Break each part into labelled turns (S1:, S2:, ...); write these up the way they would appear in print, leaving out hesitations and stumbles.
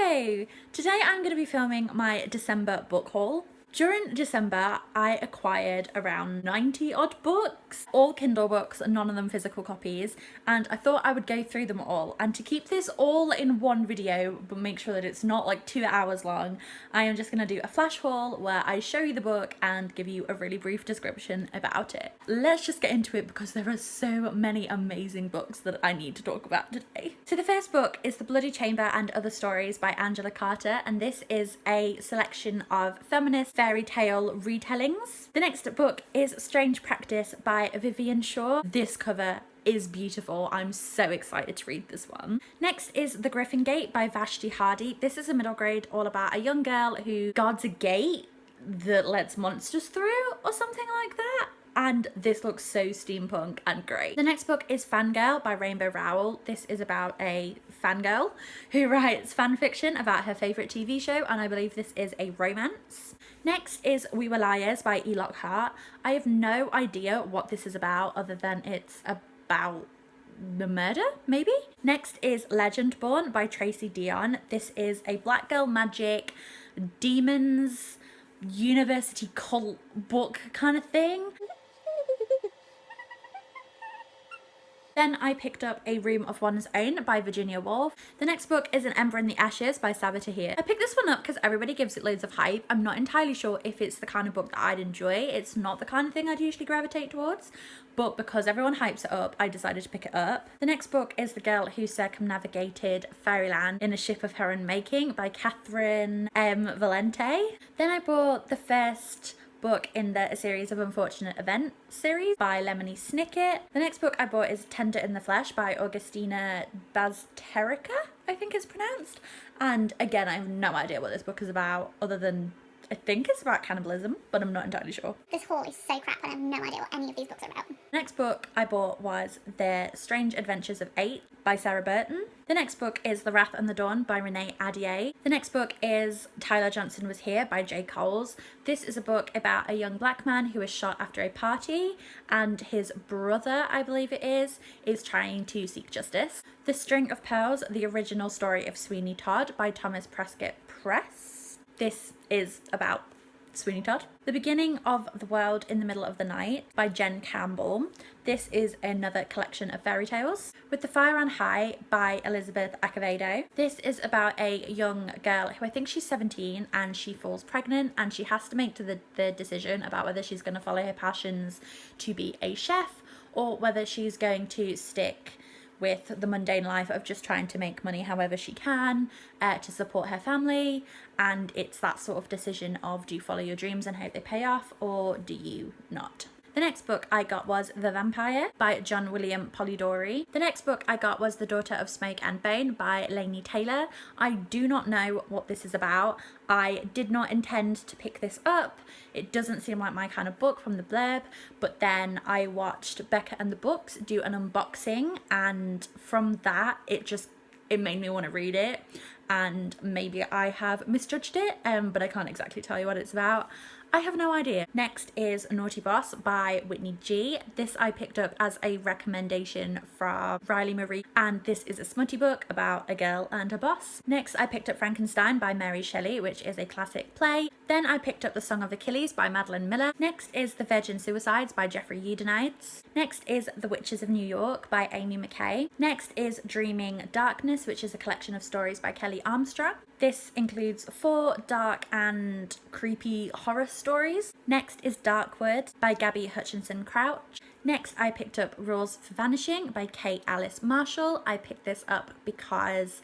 S1: Hello! Today I'm going to be filming my December book haul. During December, I acquired around 90 odd books, all Kindle books, none of them physical copies, and I thought I would go through them all. And to keep this all in one video, but make sure that it's not like 2 hours long, I am just going to do a flash haul where I show you the book and give you a really brief description about it. Let's just get into it because there are so many amazing books that I need to talk about today. So the first book is The Bloody Chamber and Other Stories by Angela Carter, and this is a selection of feminist fairy tale retellings. The next book is Strange Practice by Vivian Shaw. This cover is beautiful. I'm so excited to read this one. Next is The Griffin Gate by Vashti Hardy. This is a middle grade all about a young girl who guards a gate that lets monsters through or something like that. And this looks so steampunk and great. The next book is Fangirl by Rainbow Rowell. This is about a fangirl who writes fan fiction about her favourite TV show, and I believe this is a romance. Next is We Were Liars by E. Lockhart. I have no idea what this is about other than it's about the murder, maybe? Next is Legend Born by Tracy Dion. This is a black girl magic, demons, university cult book kind of thing. Then I picked up A Room of One's Own by Virginia Woolf. The next book is An Ember in the Ashes by Sabaa Tahir. I picked this one up because everybody gives it loads of hype. I'm not entirely sure if it's the kind of book that I'd enjoy. It's not the kind of thing I'd usually gravitate towards, but because everyone hypes it up, I decided to pick it up. The next book is The Girl Who Circumnavigated Fairyland in a Ship of Her Own Making by Catherine M. Valente. Then I bought the first book in the A Series of Unfortunate Events series by Lemony Snicket. The next book I bought is Tender in the Flesh by Augustina Bazterrica, I think it's pronounced. And again, I have no idea what this book is about other than I think it's about cannibalism, but I'm not entirely sure.
S2: This haul is so crap and I have no idea what any of these books are about.
S1: The next book I bought was The Strange Adventures of 8 by Sarah Burton. The next book is The Wrath and the Dawn by Renee Ahdieh. The next book is Tyler Johnson Was Here by J. Coles. This is a book about a young black man who is shot after a party, and his brother, I believe it is trying to seek justice. The String of Pearls, The Original Story of Sweeney Todd by Thomas Prescott Press. This is about Sweeney Todd. The Beginning of the World in the Middle of the Night by Jen Campbell. This is another collection of fairy tales. With the Fire on High by Elizabeth Acevedo. This is about a young girl who I think she's 17 and she falls pregnant and she has to make the decision about whether she's going to follow her passions to be a chef or whether she's going to stick with the mundane life of just trying to make money however she can to support her family. And it's that sort of decision of, do you follow your dreams and hope they pay off, or do you not? The next book I got was The Vampire by John William Polidori. The next book I got was The Daughter of Smoke and Bone by Laini Taylor. I do not know what this is about. I did not intend to pick this up. It doesn't seem like my kind of book from the blurb, but then I watched Becca and the Books do an unboxing, and from that it made me want to read it, and maybe I have misjudged it, but I can't exactly tell you what it's about. I have no idea. Next is Naughty Boss by Whitney G. This I picked up as a recommendation from Riley Marie, and this is a smutty book about a girl and a boss. Next I picked up Frankenstein by Mary Shelley, which is a classic play. Then I picked up The Song of Achilles by Madeline Miller. Next is The Virgin Suicides by Jeffrey Eugenides. Next is The Witches of New York by Amy McKay. Next is Dreaming Darkness, which is a collection of stories by Kelly Armstrong. This includes 4 dark and creepy horror stories. Next is Darkwood by Gabby Hutchinson Crouch. Next I picked up Rules for Vanishing by Kate Alice Marshall. I picked this up because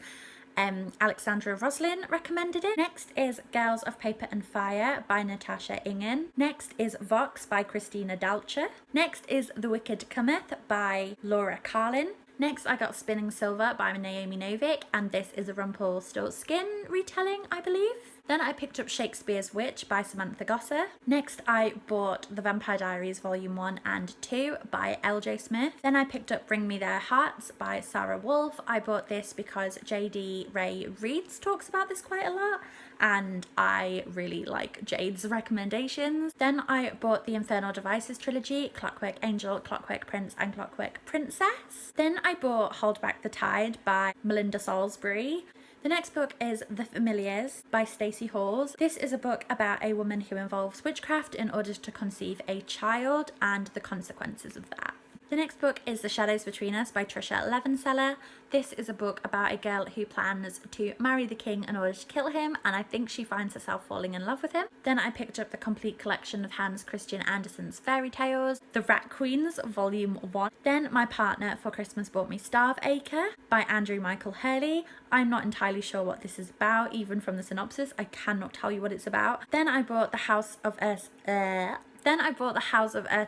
S1: Alexandra Roslin recommended it. Next is Girls of Paper and Fire by Natasha Ingen. Next is Vox by Christina Dalcher. Next is The Wicked Cometh by Laura Carlin. Next I got Spinning Silver by Naomi Novik, and this is a Rumpelstiltskin retelling, I believe. Then I picked up Shakespeare's Witch by Samantha Gosser. Next I bought The Vampire Diaries Volume 1 and 2 by LJ Smith. Then I picked up Bring Me Their Hearts by Sarah Wolfe. I bought this because J.D. Ray Reads talks about this quite a lot, and I really like Jade's recommendations. Then I bought the Infernal Devices trilogy, Clockwork Angel, Clockwork Prince and Clockwork Princess. Then I bought Hold Back the Tide by Melinda Salisbury. The next book is The Familiars by Stacey Halls. This is a book about a woman who involves witchcraft in order to conceive a child and the consequences of that. The next book is The Shadows Between Us by Trisha Levenseller. This is a book about a girl who plans to marry the king in order to kill him, and I think she finds herself falling in love with him. Then I picked up the complete collection of Hans Christian Andersen's fairy tales, The Rat Queens Volume 1. Then my partner for Christmas bought me Starve Acre by Andrew Michael Hurley. I'm not entirely sure what this is about, even from the synopsis. I cannot tell you what it's about. Then I bought The House of Earth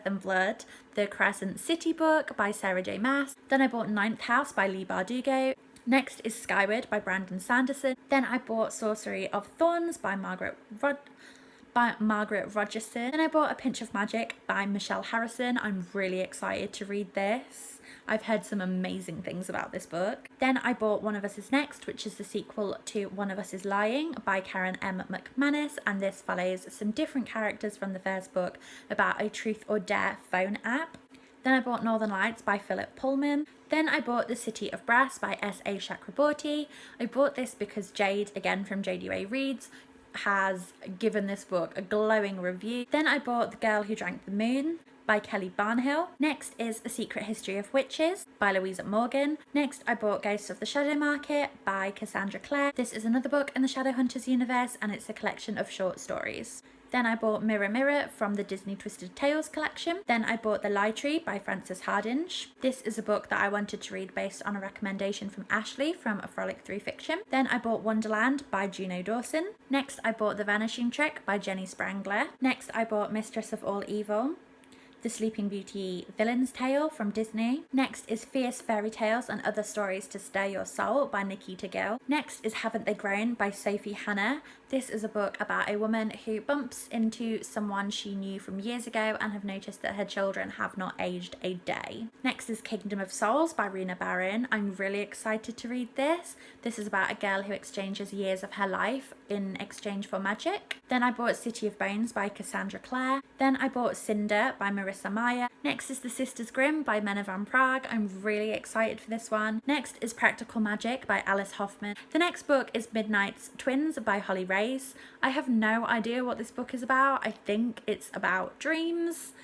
S1: and Blood, the Crescent City book by Sarah J. Maas. Then I bought Ninth House by Leigh Bardugo. Next is Skyward by Brandon Sanderson. Then I bought Sorcery of Thorns by Margaret Rogerson. Then I bought A Pinch of Magic by Michelle Harrison. I'm really excited to read this. I've heard some amazing things about this book. Then I bought One of Us Is Next, which is the sequel to One of Us Is Lying by Karen M. McManus, and this follows some different characters from the first book about a truth or dare phone app. Then I bought Northern Lights by Philip Pullman. Then I bought The City of Brass by S.A. Chakraborty. I bought this because Jade, again from JDA Reads, has given this book a glowing review. Then I bought The Girl Who Drank the Moon by Kelly Barnhill. Next is A Secret History of Witches by Louisa Morgan. Next I bought Ghosts of the Shadow Market by Cassandra Clare. This is another book in the Shadowhunters universe, and it's a collection of short stories. Then I bought Mirror Mirror from the Disney Twisted Tales collection. Then I bought The Lie Tree by Frances Hardinge. This is a book that I wanted to read based on a recommendation from Ashley from A Frolic Through Fiction. Then I bought Wonderland by Juno Dawson. Next I bought The Vanishing Trick by Jenny Sprangler. Next I bought Mistress of All Evil, The Sleeping Beauty Villain's Tale from Disney. Next is Fierce Fairy Tales and Other Stories to Stir Your Soul by Nikita Gill. Next is Haven't They Grown by Sophie Hannah. This is a book about a woman who bumps into someone she knew from years ago and have noticed that her children have not aged a day. Next is Kingdom of Souls by Rena Barron. I'm really excited to read this. This is about a girl who exchanges years of her life in exchange for magic. Then I bought City of Bones by Cassandra Clare. Then I bought Cinder by Marissa Meyer. Next is The Sisters Grimm by Mena van Praag. I'm really excited for this one. Next is Practical Magic by Alice Hoffman. The next book is Midnight's Twins by Holly Race. I have no idea what this book is about. I think it's about dreams,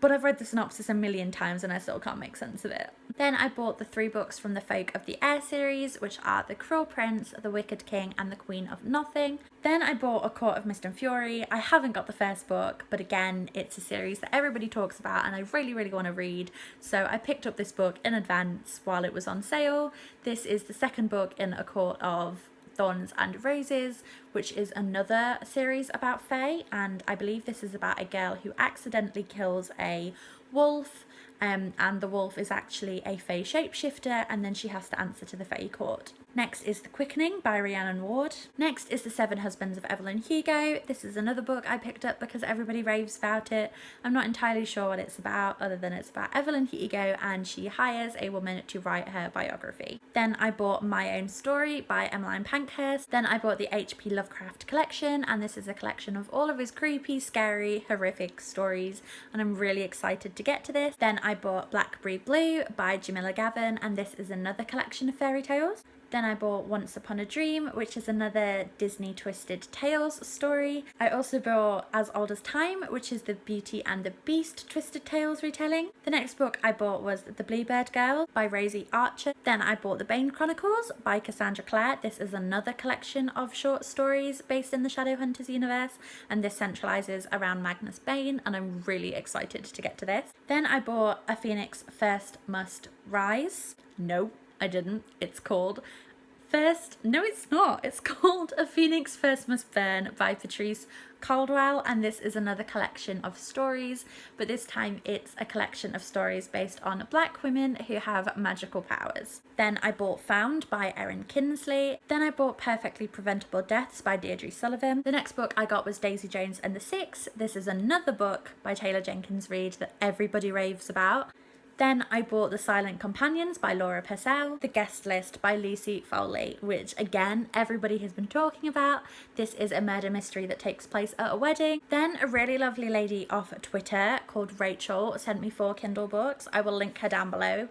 S1: but I've read the synopsis a million times and I still can't make sense of it. Then I bought the 3 books from the Folk of the Air series, which are The Cruel Prince, The Wicked King, and The Queen of Nothing. Then I bought A Court of Mist and Fury. I haven't got the first book, but again, it's a series that everybody talks about and I really, really want to read. So I picked up this book in advance while it was on sale. This is the second book in A Court of Thorns and Roses, which is another series about fae, and I believe this is about a girl who accidentally kills a wolf, and the wolf is actually a fae shapeshifter, and then she has to answer to the fae court. Next is The Quickening by Rhiannon Ward. Next is The Seven Husbands of Evelyn Hugo. This is another book I picked up because everybody raves about it. I'm not entirely sure what it's about, other than it's about Evelyn Hugo and she hires a woman to write her biography. Then I bought My Own Story by Emmeline Pankhurst. Then I bought the H.P. Lovecraft collection, and this is a collection of all of his creepy, scary, horrific stories, and I'm really excited to get to this. Then I bought Blackberry Blue by Jamila Gavin, and this is another collection of fairy tales. Then I bought Once Upon a Dream, which is another Disney Twisted Tales story. I also bought As Old as Time, which is the Beauty and the Beast Twisted Tales retelling. The next book I bought was The Bluebird Girl by Rosie Archer. Then I bought The Bane Chronicles by Cassandra Clare. This is another collection of short stories based in the Shadowhunters universe, and this centralizes around Magnus Bane, and I'm really excited to get to this. Then I bought A Phoenix First Must Rise. No, I didn't. It's called it's not. It's called A Phoenix First Must Burn by Patrice Caldwell, and this is another collection of stories, but this time it's a collection of stories based on Black women who have magical powers. Then I bought Found by Erin Kinsley. Then I bought Perfectly Preventable Deaths by Deirdre Sullivan. The next book I got was Daisy Jones and the Six. This is another book by Taylor Jenkins Reid that everybody raves about. Then I bought The Silent Companions by Laura Purcell, The Guest List by Lucy Foley, which again, everybody has been talking about. This is a murder mystery that takes place at a wedding. Then a really lovely lady off Twitter called Rachel sent me 4 Kindle books. I will link her down below.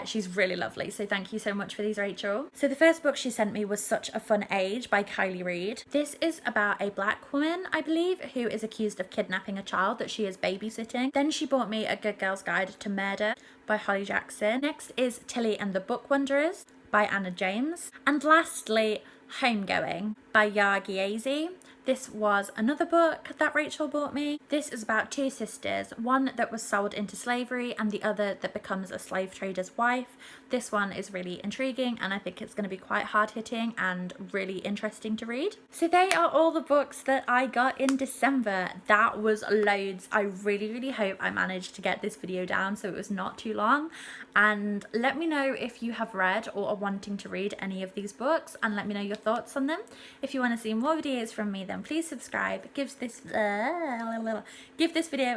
S1: She's really lovely, so thank you so much for these, Rachel. So the first book she sent me was Such a Fun Age by Kylie Reid. This is about a black woman, I believe, who is accused of kidnapping a child that she is babysitting. Then she bought me A Good Girl's Guide to Murder by Holly Jackson. Next is Tilly and the Book Wanderers by Anna James. And lastly, Homegoing by Yaa Gyasi. This was another book that Rachel bought me. This is about 2 sisters, one that was sold into slavery and the other that becomes a slave trader's wife. This one is really intriguing and I think it's going to be quite hard-hitting and really interesting to read. So they are all the books that I got in December. That was loads. I really hope I managed to get this video down so it was not too long. And let me know if you have read or are wanting to read any of these books, and let me know your thoughts on them. If you want to see more videos from me, then please subscribe, give this video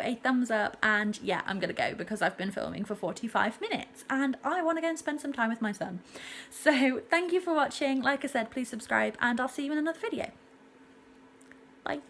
S1: a thumbs up, and yeah, I'm gonna go because I've been filming for 45 minutes and I want to go and spend some time with my son. So thank you for watching. Like I said, please subscribe and I'll see you in another video. Bye.